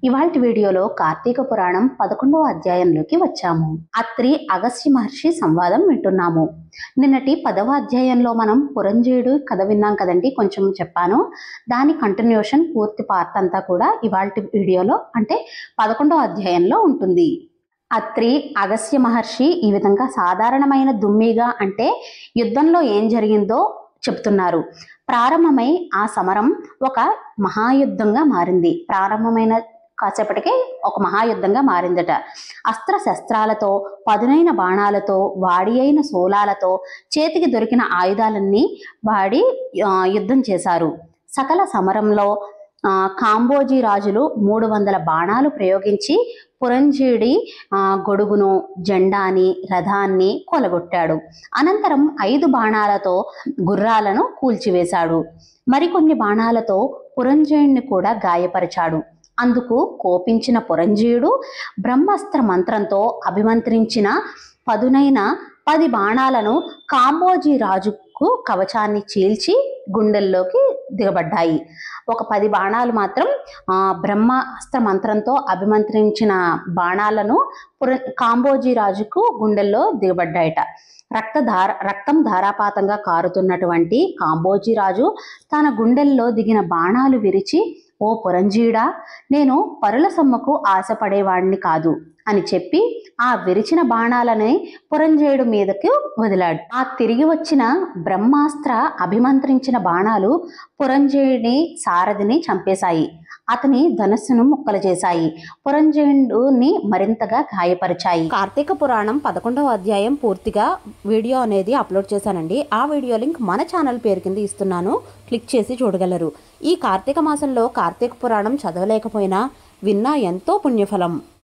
ఇవాల్టి వీడియోలో కార్తీక పురాణం 11వ అధ్యాయంలోకి వచ్చాము. అత్రి అగస్త్య మహర్షి సంవాదం వింటున్నాము. నిన్నటి 10వ అధ్యాయంలో మనం పురంజయుడు కథ విన్నాం కదండి, కొంచెం చెప్పాను. దాని కంటిన్యూషన్ పూర్తి పార్ట్ అంతా కూడా ఇవాల్టి వీడియోలో అంటే 11వ అధ్యాయంలో ఉంటుంది. అత్రి అగస్త్య మహర్షి ఈ విధంగా సాధారణమైన దుమ్మిగా అంటే యుద్ధంలో ఏం జరిగిందో చెప్తున్నారు. ప్రారంభమై ఆ సమరం ఒక మహాయుద్ధంగా మారింది. ప్రారంభమైన కాసేపటికే ఒక మహాయుద్ధంగా మారిందట. అస్త్ర శస్త్రాలతో, పదునైన బాణాలతో, వాడి అయిన శూలాలతో, చేతికి దొరికిన ఆయుధాలన్నీ వాడి యుద్ధం చేశారు. సకల సమరంలో కాంబోజీ రాజులు 300 బాణాలు ప్రయోగించి పురంజయుడి గొడుగును, జెండాని, రథాన్ని కొలగొట్టాడు. అనంతరం 5 బాణాలతో గుర్రాలను కూల్చివేశాడు. మరికొన్ని బాణాలతో పురంజయుడిని కూడా గాయపరిచాడు. అందుకు కోపించిన పురంజయుడు బ్రహ్మాస్త్ర మంత్రంతో అభిమంత్రించిన పదునైన 10 బాణాలను కాంబోజీ రాజుకు కవచాన్ని చీల్చి గుండెల్లోకి దిగబడ్డాయి. ఒక 10 బాణాలు మాత్రం బ్రహ్మాస్త్ర మంత్రంతో అభిమంత్రించిన బాణాలను కాంబోజీ రాజుకు గుండెల్లో దిగబడ్డాయట. రక్తం ధారాపాతంగా కారుతున్నటువంటి కాంబోజీ రాజు తన గుండెల్లో దిగిన బాణాలు విరిచి, ఓ పురంజయుడా, నేను పరుల సొమ్ముకు ఆశపడేవాడిని కాదు అని చెప్పి ఆ విరిచిన బాణాలని పురంజయుడి మీదకు వదిలాడు. ఆ తిరిగి వచ్చిన బ్రహ్మాస్త్ర అభిమంత్రించిన బాణాలు పురంజయుడి సారథిని చంపేశాయి. అతని ధనస్సును ముక్కలు చేశాయి. పురంజయుడిని మరింతగా గాయపరిచాయి. కార్తీక పురాణం 11వ అధ్యాయం పూర్తిగా వీడియో అనేది అప్లోడ్ చేశానండి. ఆ వీడియో లింక్ మన ఛానల్ పేరు కింద ఇస్తున్నాను, క్లిక్ చేసి చూడగలరు. ఈ కార్తీక మాసంలో కార్తీక పురాణం చదవలేకపోయినా విన్నా ఎంతో పుణ్యఫలం.